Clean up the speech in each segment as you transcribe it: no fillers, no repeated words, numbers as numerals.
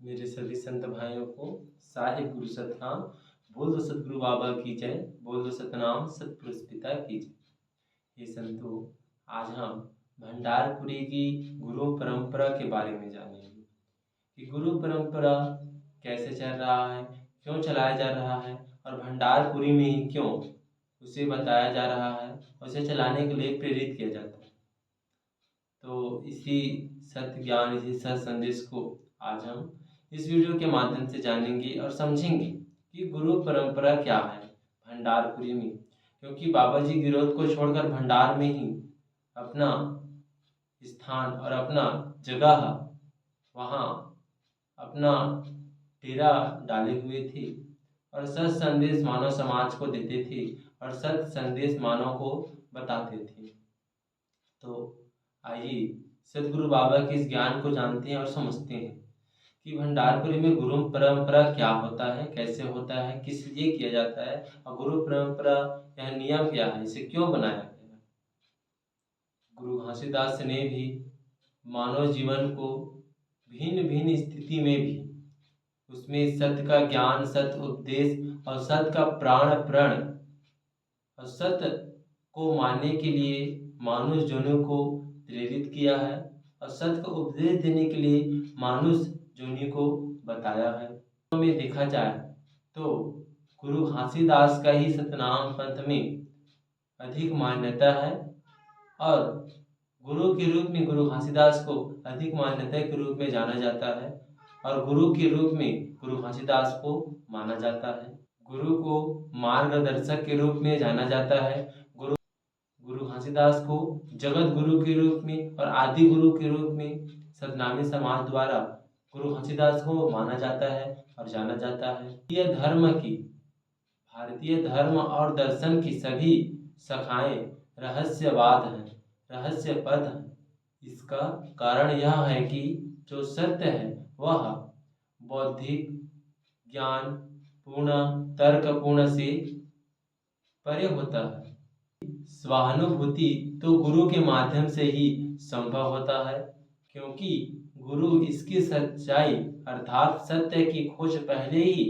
मेरे सभी संत भाइयों को साहिब गुरु सतनाम। बोल दो सतगुरु बाबा की जय, बोल दो सतनाम सतपुरुष पिता की जय। ये संतों, आज हम भंडारपुरी की गुरु परंपरा के बारे में जानेंगे कि गुरु परंपरा कैसे चल रहा है, क्यों चलाया जा रहा है और भंडारपुरी में ही क्यों उसे बताया जा रहा है, उसे चलाने के लिए प्रेरित किया जाता है। तो इसी सत्य ज्ञान, इसी सत्य संदेश को आज हम इस वीडियो के माध्यम से जानेंगे और समझेंगे कि गुरु परंपरा क्या है भंडारपुरी में। क्योंकि बाबा जी गिरोध को छोड़कर भंडार में ही अपना स्थान और अपना जगह, वहाँ अपना डेरा डाले हुए थे और सत्य संदेश मानव समाज को देते थे और सत्य संदेश मानव को बताते थे। तो आइए सदगुरु बाबा के इस ज्ञान को जानते हैं और समझते हैं कि भंडारपुरी में गुरु परंपरा क्या होता है, कैसे होता है, किस लिए किया जाता है और गुरु परंपरा यह नियम क्या है, इसे क्यों बनाया गया। गुरु घासीदास ने भी मानव जीवन को भिन्न भिन्न स्थिति में भी उसमें सत्य का ज्ञान, सत्य उपदेश और सत्य का प्राण प्रण और सत्य को मानने के लिए मानुष जनों को प्रेरित किया है और सत्य को उपदेश देने के लिए मानुष जोनी को बताया है। तो में देखा जाए तो गुरु घासीदास का ही सतनाम पंथ में अधिक मान्यता है और गुरु के रूप में गुरु घासीदास को अधिक मान्यता के रूप में जाना जाता है और गुरु के रूप में गुरु घासीदास को माना जाता है। गुरु को मार्गदर्शक के रूप में जाना जाता है। गुरु घासीदास को जगत गुरु के रूप में और आदि गुरु के रूप में सतनामी समाज द्वारा गुरु घासीदास को माना जाता है और जाना जाता है। भारतीय धर्म और दर्शन की सभी शाखाएं रहस्यवाद हैं, रहस्य पद हैं। इसका कारण यह है कि जो सत्य है वह बौद्धिक ज्ञान पूर्ण, तर्कपूर्ण से परे होता है। स्वानुभूति तो गुरु के माध्यम से ही संभव होता है, क्योंकि गुरु इसकी सच्चाई अर्थात सत्य की खोज पहले ही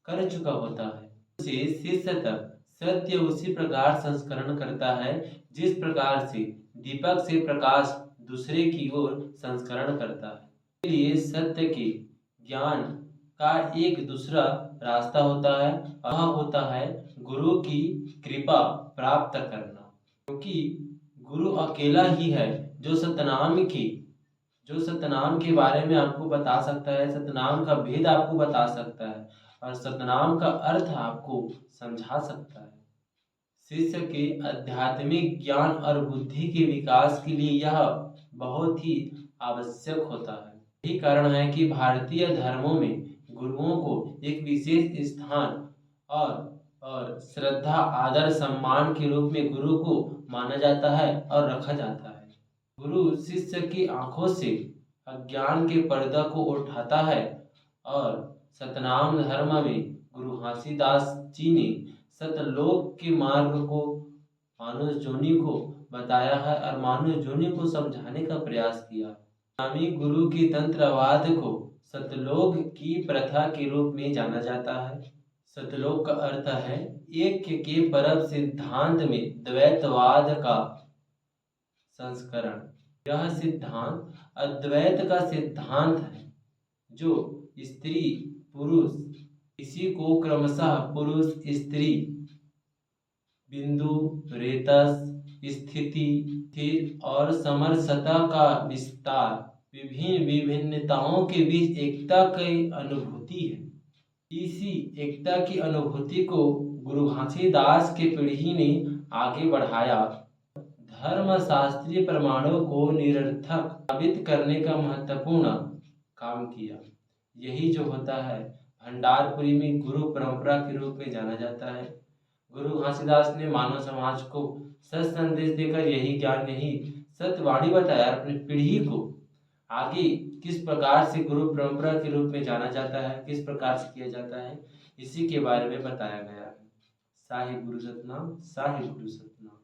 कर चुका होता है। से शिष्य तक सत्य उसी प्रकार संस्करण करता है जिस प्रकार से दीपक से प्रकाश दूसरे की ओर संस्करण करता है। इसलिए सत्य के ज्ञान का एक दूसरा रास्ता होता है, वह होता है गुरु की कृपा प्राप्त करना। क्योंकि गुरु अकेला ही है जो सतनाम के बारे में आपको बता सकता है, सतनाम का भेद आपको बता सकता है और सतनाम का अर्थ आपको समझा सकता है। शिष्य के आध्यात्मिक ज्ञान और बुद्धि के विकास के लिए यह बहुत ही आवश्यक होता है। यही कारण है कि भारतीय धर्मों में गुरुओं को एक विशेष स्थान और श्रद्धा, आदर, सम्मान के रूप में गुरु को माना जाता है और रखा जाता है। गुरु शिष्य की आंखों से अज्ञान के पर्दा को उठाता है और सतनाम धर्म में गुरु घासीदास जी ने सतलोक के मार्ग को मानुष जोनी को बताया है और मानुष जोनी को समझाने का प्रयास किया। स्वामी गुरु की तंत्रवाद को सतलोक की प्रथा के रूप में जाना जाता है। सतलोक का अर्थ है एक के परम सिद्धांत में द्वैतवाद का संस्करण। यह सिद्धांत अद्वैत का सिद्धांत है जो स्त्री पुरुष, इसी को क्रमशः पुरुष स्त्री, बिंदु, रेतस, स्थिति, स्थिर और समरसता का विस्तार, विभिन्न विभिन्नताओं के बीच एकता की अनुभूति है। इसी एकता की अनुभूति को गुरु घासीदास के पीढ़ी ने आगे बढ़ाया। धर्म शास्त्रीय प्रमाणों को निरर्थक साबित करने का महत्वपूर्ण काम किया। यही जो होता है भंडारपुरी में गुरु परंपरा के रूप में जाना जाता है। गुरु घासीदास ने मानव समाज को सत्य संदेश देकर यही ज्ञान, यही सत्यवाणी बताया। अपनी पीढ़ी को आगे किस प्रकार से गुरु परंपरा के रूप में जाना जाता है, किस प्रकार से किया जाता है, इसी के बारे में बताया गया है। साहिब गुरु सतनाम, साहिब गुरु सतनाम।